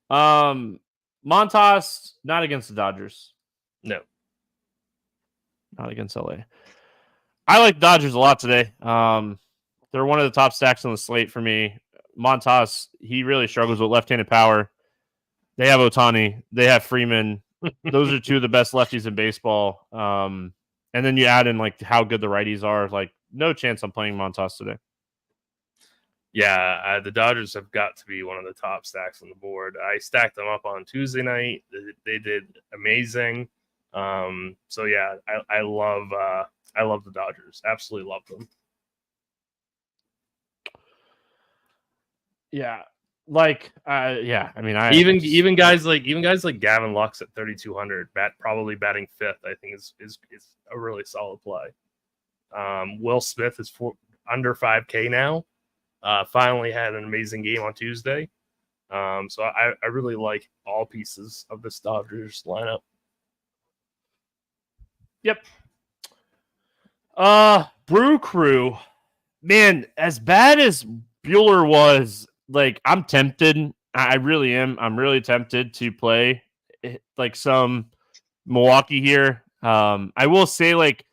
Montas, not against the Dodgers. No. Not against LA. I like Dodgers a lot today. They're one of the top stacks on the slate for me. Montas, he really struggles with left-handed power. They have Ohtani. They have Freeman. Those are two of the best lefties in baseball. And then you add in like how good the righties are. Like, no chance I'm playing Montas today. Yeah, the Dodgers have got to be one of the top stacks on the board. I stacked them up on Tuesday night. They did amazing. So yeah, I love the Dodgers. Absolutely love them. Yeah. Like, yeah, I mean, even guys like Gavin Lux at 3,200, probably batting fifth, I think is a really solid play. Will Smith is under 5K now. Finally had an amazing game on Tuesday. So I really like all pieces of this Dodgers lineup. Yep. Brew Crew, man, as bad as Buehler was, like, I'm tempted. I really am. I'm really tempted to play like some Milwaukee here. I will say, like,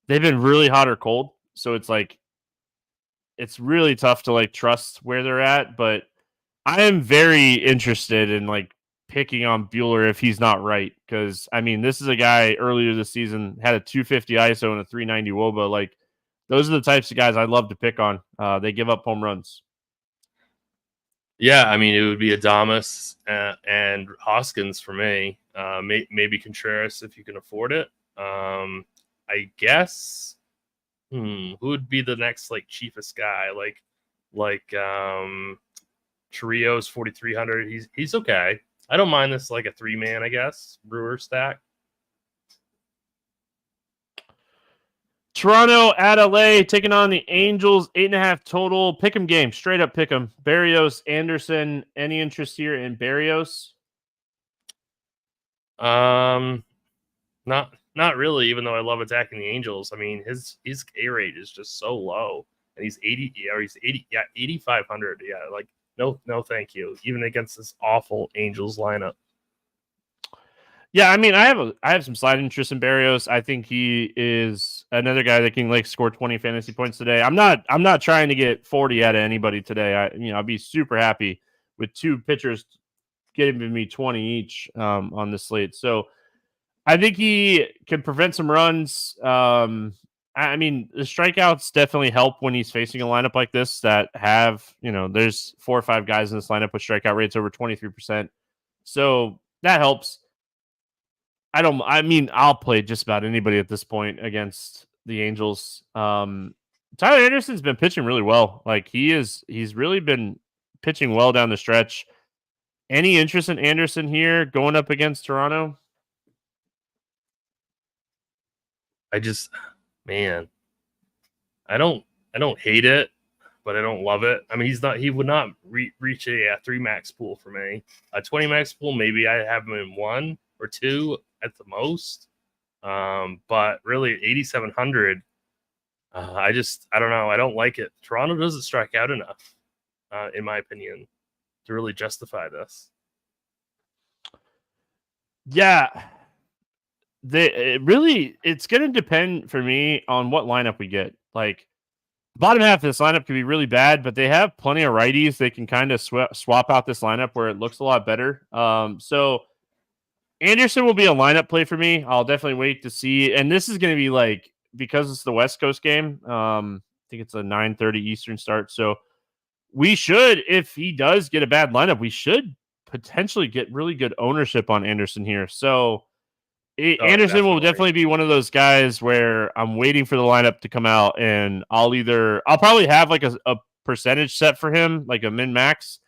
they've been really hot or cold, so it's like it's really tough to like trust where they're at. But I am very interested in like picking on Buehler if he's not right, because I mean, this is a guy earlier this season had a 250 ISO and a 390 WOBA. Like, those are the types of guys I'd love to pick on. They give up home runs. Yeah, I mean, it would be Adames and Hoskins for me. Maybe Contreras if you can afford it. I guess. Who would be the next like cheapest guy? Like Trios 4,300. He's okay. I don't mind this like a 3-man, I guess. Brewer stack. Toronto at LA taking on the Angels, 8.5 total. Pick'em game, straight up pick'em. Berrios, Anderson. Any interest here in Berrios? Not really. Even though I love attacking the Angels, I mean his K rate is just so low, and he's 80. Yeah, he's 80. Yeah, 8,500. Yeah, like no, thank you. Even against this awful Angels lineup. Yeah, I mean, I have some slight interest in Berrios. I think he is another guy that can like score 20 fantasy points today. I'm not trying to get 40 out of anybody today. I'll be super happy with two pitchers giving me 20 each on the slate. So I think he can prevent some runs. I mean, the strikeouts definitely help when he's facing a lineup like this that have, there's 4 or 5 guys in this lineup with strikeout rates over 23%. So that helps. I'll play just about anybody at this point against the Angels. Tyler Anderson's been pitching really well. Like, he's really been pitching well down the stretch. Any interest in Anderson here going up against Toronto? Man, I don't hate it, but I don't love it. I mean, he would not reach a 3 max pool for me. A 20 max pool, maybe I have him in 1 or 2 at the most. But really 8,700. I don't know. I don't like it. Toronto doesn't strike out enough, in my opinion, to really justify this. Yeah. It's going to depend for me on what lineup we get. Like, the bottom half of this lineup could be really bad, but they have plenty of righties. They can kind of swap out this lineup where it looks a lot better. So Anderson will be a lineup play for me. I'll definitely wait to see. And this is going to be like, because it's the West Coast game, I think it's a 9:30 Eastern start. So we should, if he does get a bad lineup, we should potentially get really good ownership on Anderson here. So Anderson will definitely be one of those guys where I'm waiting for the lineup to come out, and I'll probably have like a percentage set for him, like a min-max.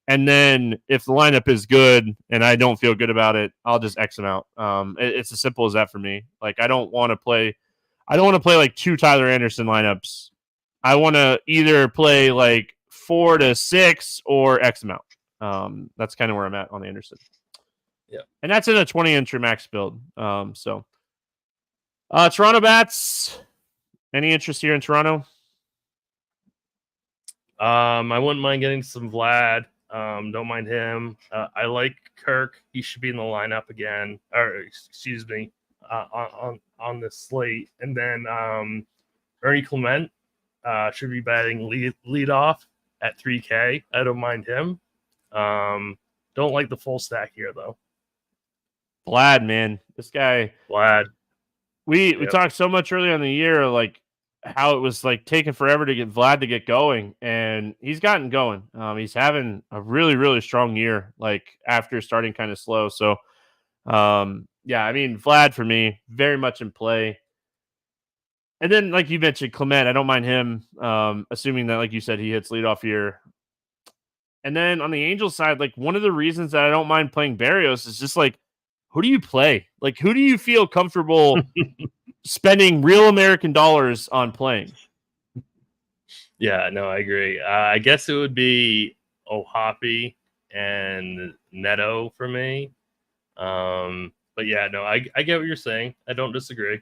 And then if the lineup is good and I don't feel good about it, I'll just X him out. It's as simple as that for me. Like, I don't want to play like 2 Tyler Anderson lineups. I want to either play like 4 to 6 or X him out. That's kind of where I'm at on Anderson. Yeah. And that's in a 20 entry max build. Toronto bats. Any interest here in Toronto? I wouldn't mind getting some Vlad. Don't mind him. I like Kirk. He should be in the lineup again, or excuse me, on the slate. And then Ernie Clement should be batting lead off at 3K. I don't mind him. Don't like the full stack here though. Vlad, man, this guy. Vlad. We talked so much earlier in the year, like how it was like taking forever to get Vlad to get going, and he's gotten going. He's having a really, really strong year, like after starting kind of slow. So, yeah, I mean, Vlad for me, very much in play. And then, like you mentioned, Clement, I don't mind him, assuming that, like you said, he hits leadoff here. And then on the Angels side, like one of the reasons that I don't mind playing Berrios is just like, who do you play? Like, who do you feel comfortable spending real American dollars on playing? Yeah, no, I agree. I guess it would be O'Hoppe and Neto for me. But yeah, no, I get what you're saying. I don't disagree.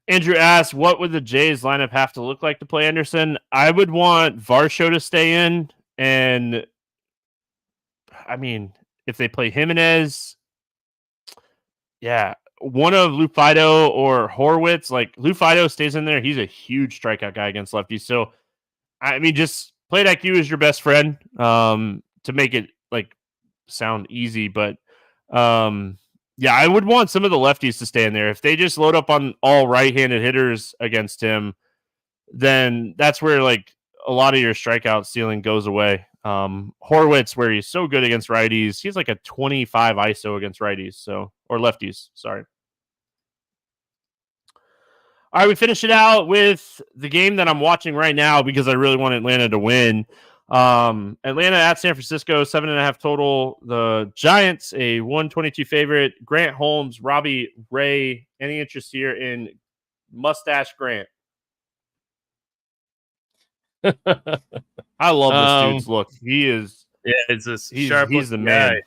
Andrew asks, what would the Jays lineup have to look like to play Anderson? I would want Varsho to stay in. And I mean, if they play Jimenez, yeah, one of Lufido or Horwitz, like Lufido stays in there. He's a huge strikeout guy against lefties. So, I mean, just plate IQ is your best friend to make it like sound easy. But yeah, I would want some of the lefties to stay in there. If they just load up on all right-handed hitters against him, then that's where like a lot of your strikeout ceiling goes away. Horwitz, where he's so good against righties, he's like a 25 ISO against righties, or lefties. Sorry. All right, we finish it out with the game that I'm watching right now because I really want Atlanta to win. Atlanta at San Francisco, 7.5 total. The Giants, a 122 favorite. Grant Holmes, Robbie Ray. Any interest here in Mustache Grant? I love this dude's look. He is. Yeah, it's this he's the man. Guy,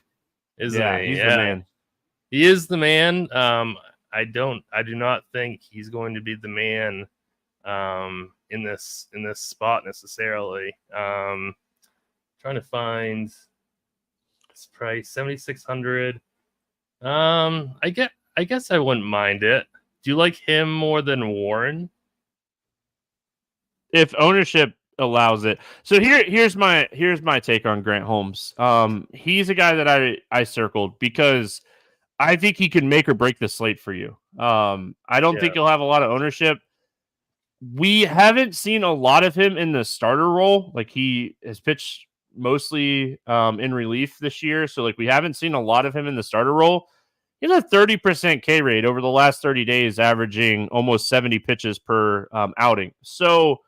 isn't he? He's the man. He is the man. I do not think he's going to be the man in this spot necessarily. Trying to find his price, 7,600. I guess I wouldn't mind it. Do you like him more than Warren? If ownership allows it. So here's my take on Grant Holmes. He's a guy that I circled because I think he can make or break the slate for you. I don't think he'll have a lot of ownership. We haven't seen a lot of him in the starter role. Like, he has pitched mostly in relief this year. So like, we haven't seen a lot of him in the starter role. He's a 30% K rate over the last 30 days, averaging almost 70 pitches per outing. So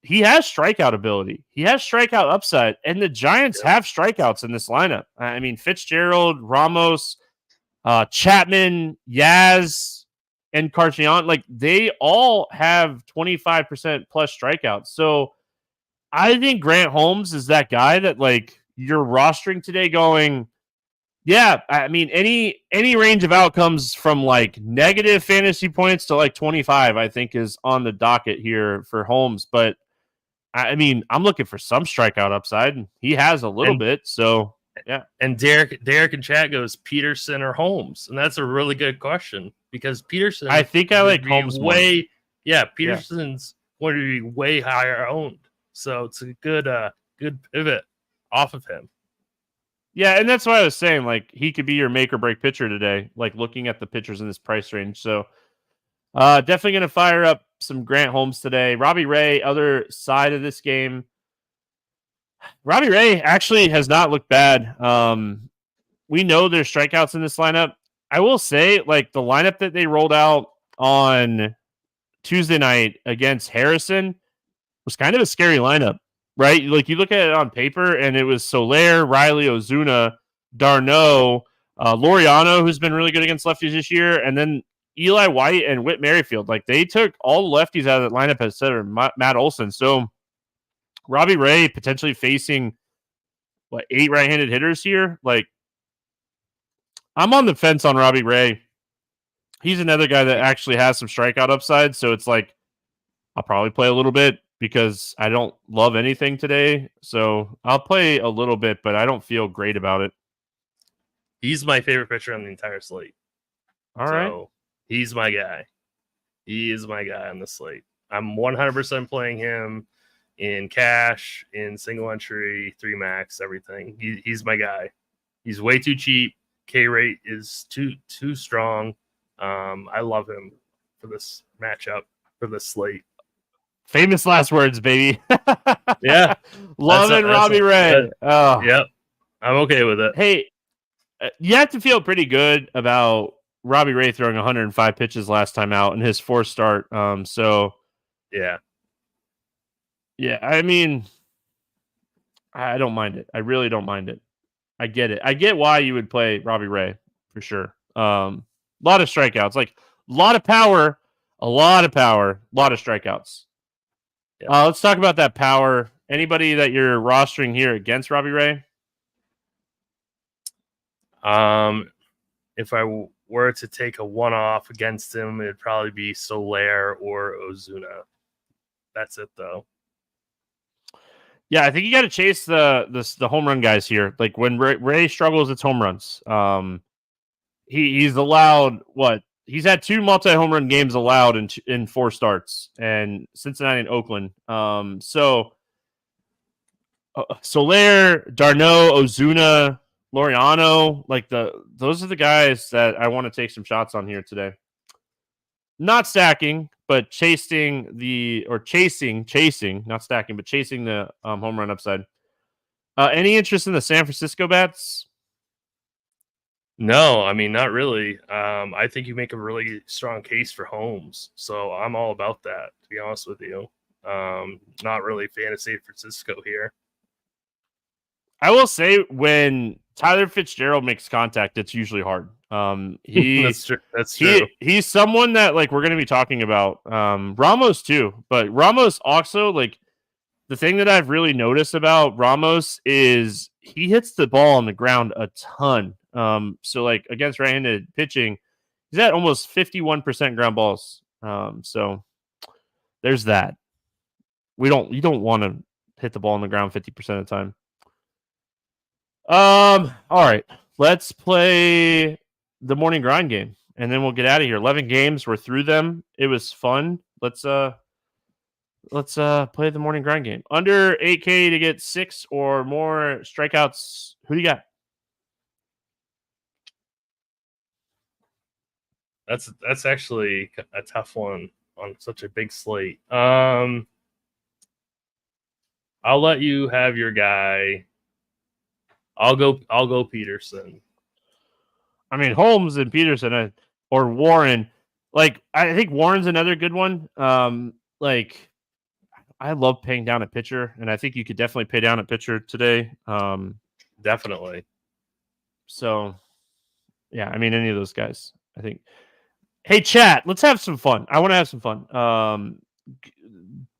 he has strikeout ability. He has strikeout upside, and the Giants have strikeouts in this lineup. I mean, Fitzgerald, Ramos, Chapman, Yaz, and Carchion, like they all have 25% plus strikeouts. So I think Grant Holmes is that guy that like you're rostering today going, yeah, I mean, any range of outcomes from like negative fantasy points to like 25, I think is on the docket here for Holmes. But I mean, I'm looking for some strikeout upside, and he has a little bit. So yeah. And Derek in chat goes Peterson or Holmes, and that's a really good question because Peterson. I think I like Holmes way. more. Yeah, Peterson's going to be way higher owned, so it's a good pivot off of him. Yeah, and that's why I was saying, like, he could be your make or break pitcher today, like looking at the pitchers in this price range. So definitely going to fire up some Grant Holmes today. Robbie Ray, other side of this game. Robbie Ray actually has not looked bad. We know there's strikeouts in this lineup. I will say, like, the lineup that they rolled out on Tuesday night against Harrison was kind of a scary lineup. Right? Like you look at it on paper and it was Soler, Riley, Ozuna, Darno, Laureano, who's been really good against lefties this year, and then Eli White and Whit Merrifield. Like they took all the lefties out of that lineup instead of Matt Olson. So Robbie Ray potentially facing 8 right-handed hitters here. Like I'm on the fence on Robbie Ray. He's another guy that actually has some strikeout upside. So it's like I'll probably play a little bit, because I don't love anything today. So I'll play a little bit, but I don't feel great about it. He's my favorite pitcher on the entire slate. All right. He's my guy. He is my guy on the slate. I'm 100% playing him in cash, in single entry, 3 max, everything. He's my guy. He's way too cheap. K rate is too strong. I love him for this matchup, for this slate. Famous last words, baby. Yeah. Loving Robbie Ray. Oh. Yep. I'm okay with it. Hey, you have to feel pretty good about Robbie Ray throwing 105 pitches last time out in his 4th start. So, yeah. Yeah, I mean, I don't mind it. I really don't mind it. I get it. I get why you would play Robbie Ray, for sure. A lot of strikeouts. Like, a lot of power, a lot of strikeouts. Yeah. Let's talk about that power. Anybody that you're rostering here against Robbie Ray? If I were to take a one-off against him, it'd probably be Soler or Ozuna. That's it, though. Yeah, I think you got to chase the home run guys here. Like when Ray struggles, it's home runs. He's allowed what? He's had 2 multi-home run games allowed in 4 starts, and Cincinnati and Oakland. So Soler, Darno, Ozuna, Laureano, like those are the guys that I want to take some shots on here today. Not stacking, but chasing, not stacking, but chasing the home run upside. Any interest in the San Francisco bats? No, I mean, not really. I think you make a really strong case for Holmes, so I'm all about that, to be honest with you. Not really fan of San Francisco here. I will say when Tyler Fitzgerald makes contact, it's usually hard. That's true. He's someone that like we're going to be talking about. Ramos too, but Ramos also, like, the thing that I've really noticed about Ramos is he hits the ball on the ground a ton. So like against right-handed pitching, he's at almost 51% ground balls. So there's that. You don't want to hit the ball on the ground 50% of the time. All right, let's play the morning grind game, and then we'll get out of here. 11 games, we're through them. It was fun. Let's play the morning grind game. Under 8K to get 6 or more strikeouts. Who do you got? That's actually a tough one on such a big slate. I'll let you have your guy. I'll go Peterson. I mean, Holmes and Peterson or Warren. Like, I think Warren's another good one. Like, I love paying down a pitcher, and I think you could definitely pay down a pitcher today. Definitely. So, yeah, I mean, any of those guys, I think. Hey, chat, let's have some fun. I want to have some fun.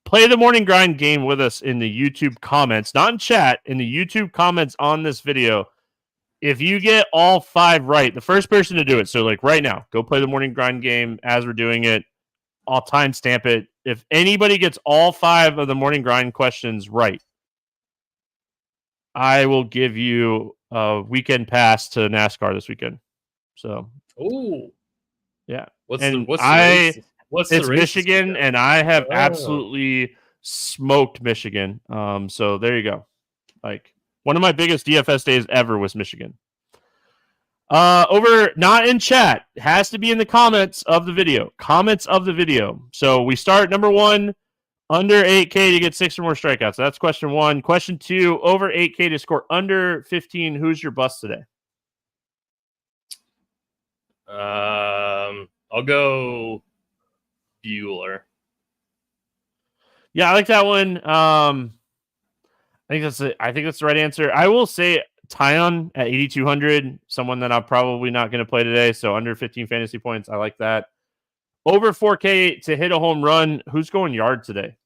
Play the morning grind game with us in the YouTube comments, not in chat, in the YouTube comments on this video. If you get all 5 right, the first person to do it, so like right now, go play the morning grind game as we're doing it. I'll timestamp it. If anybody gets all 5 of the morning grind questions right, I will give you a weekend pass to NASCAR this weekend. So, yeah. What's the race? It's Michigan, and I have absolutely smoked Michigan. So there you go. Like one of my biggest DFS days ever was Michigan. Over not in chat, it has to be in the comments of the video. Comments of the video. So we start number 1, under 8K to get 6 or more strikeouts. So that's question 1. Question 2, over 8K to score under 15. Who's your bust today? I'll go Bueller. Yeah, I like that one. I think that's the right answer. I will say Tyon at 8,200, someone that I'm probably not going to play today. So under 15 fantasy points, I like that. Over 4K to hit a home run. Who's going yard today?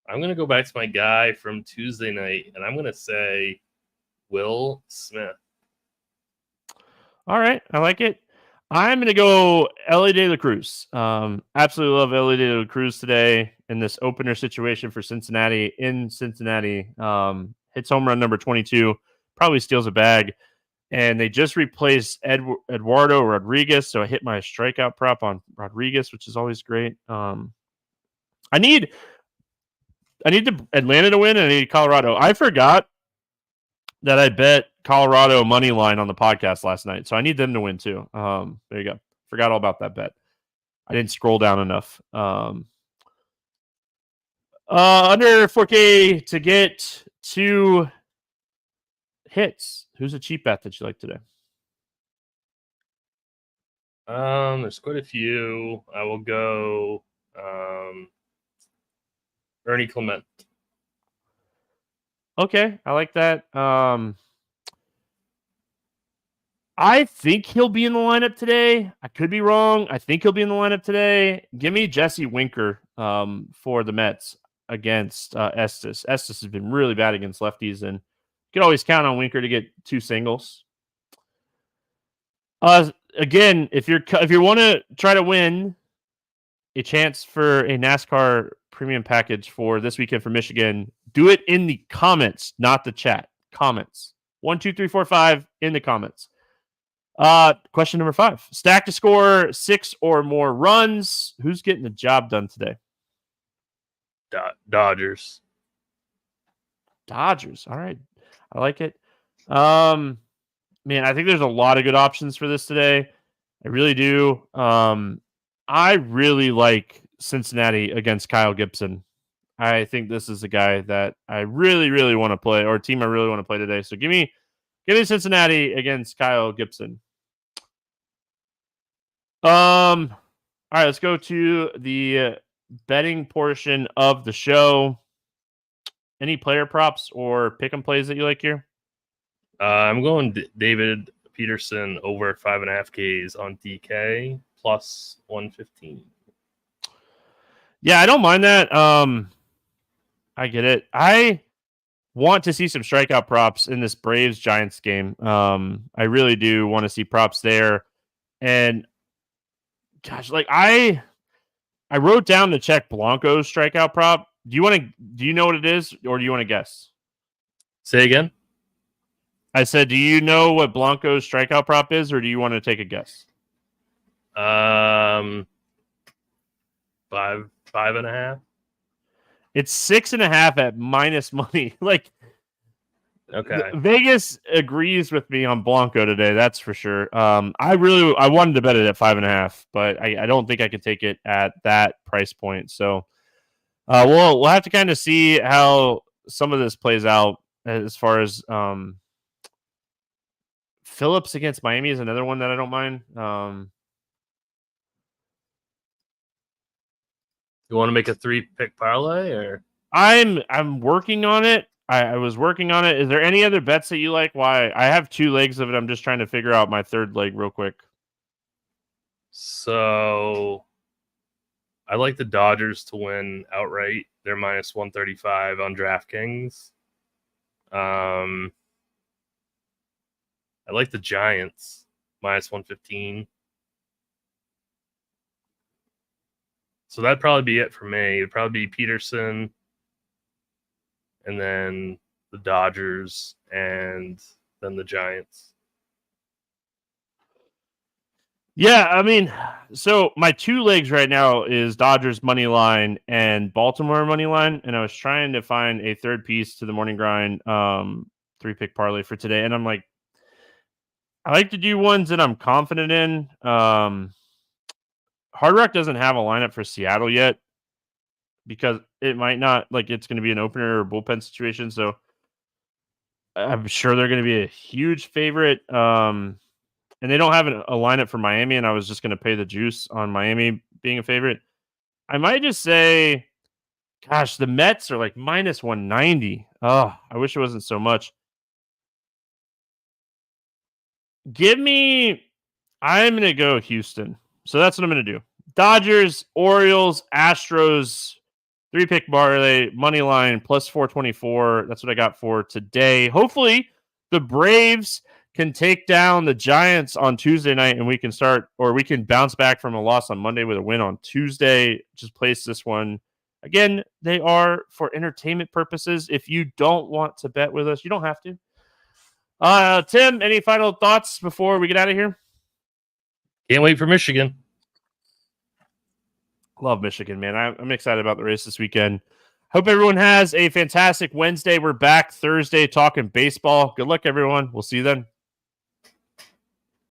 I'm going to go back to my guy from Tuesday night, and I'm going to say Will Smith. All right, I like it. I'm going to go Elly De La Cruz. Absolutely love Elly De La Cruz today in this opener situation for Cincinnati in Cincinnati. Hits home run number 22, probably steals a bag. And they just replaced Eduardo Rodriguez, so I hit my strikeout prop on Rodriguez, which is always great. I need the Atlanta to win, and I need Colorado. I forgot that I bet Colorado money line on the podcast last night, so I need them to win too. There you go. Forgot all about that bet. I didn't scroll down enough. Under 4K to get 2 hits. Who's a cheap bet that you like today? There's quite a few. I will go Ernie Clement. Okay, I like that. I think he'll be in the lineup today. I could be wrong. I think he'll be in the lineup today. Give me Jesse Winker for the Mets against Estes. Estes has been really bad against lefties, and you can always count on Winker to get 2 singles. Again, if you want to try to win a chance for a NASCAR premium package for this weekend for Michigan, do it in the comments, not the chat. Comments. 1, 2, 3, 4, 5 in the comments. Question number 5. Stack to score 6 or more runs. Who's getting the job done today? Dodgers. All right. I like it. Man, I think there's a lot of good options for this today. I really do. I really like Cincinnati against Kyle Gibson. I think this is a guy that I really, really want to play, or a team I really want to play today. So give me Cincinnati against Kyle Gibson. All right, let's go to the betting portion of the show. Any player props or pick 'em plays that you like here? I'm going David Peterson over 5.5 Ks on DK plus 115. Yeah, I don't mind that. I get it. I want to see some strikeout props in this Braves Giants game. I really do want to see props there. And gosh, like I wrote down to check Blanco's strikeout prop. Do you know what it is, or do you want to guess? Say again? I said, do you know what Blanco's strikeout prop is, or do you want to take a guess? 5.5. It's 6.5 at minus money. Like, okay, Vegas agrees with me on Blanco today. That's for sure. I wanted to bet it at 5.5, but I don't think I could take it at that price point. So, we'll have to kind of see how some of this plays out as far as Phillips against Miami is another one that I don't mind. You want to make a 3-pick parlay, or I'm working on it. I was working on it. Is there any other bets that you like? Why I have 2 legs of it. I'm just trying to figure out my third leg real quick. So I like the Dodgers to win outright. They're minus 135 on DraftKings. I like the Giants minus 115. So that'd probably be it for me. It'd probably be Peterson, and then the Dodgers, and then the Giants. Yeah, I mean, so my 2 legs right now is Dodgers money line and Baltimore money line, and I was trying to find a third piece to the morning grind 3-pick parlay for today, and I'm like, I like to do ones that I'm confident in. Hard Rock doesn't have a lineup for Seattle yet because it might not, like, it's going to be an opener or bullpen situation, so I'm sure they're going to be a huge favorite. And they don't have a lineup for Miami, and I was just going to pay the juice on Miami being a favorite. I might just say, gosh, the Mets are like minus 190. Oh, I wish it wasn't so much. I'm going to go Houston. So that's what I'm going to do. Dodgers, Orioles, Astros, 3-pick parlay, money line, plus 424. That's what I got for today. Hopefully, the Braves can take down the Giants on Tuesday night, and we can bounce back from a loss on Monday with a win on Tuesday. Just place this one. Again, they are for entertainment purposes. If you don't want to bet with us, you don't have to. Tim, any final thoughts before we get out of here? Can't wait for Michigan. Love Michigan, man. I'm excited about the race this weekend. Hope everyone has a fantastic Wednesday. We're back Thursday talking baseball. Good luck, everyone. We'll see you then.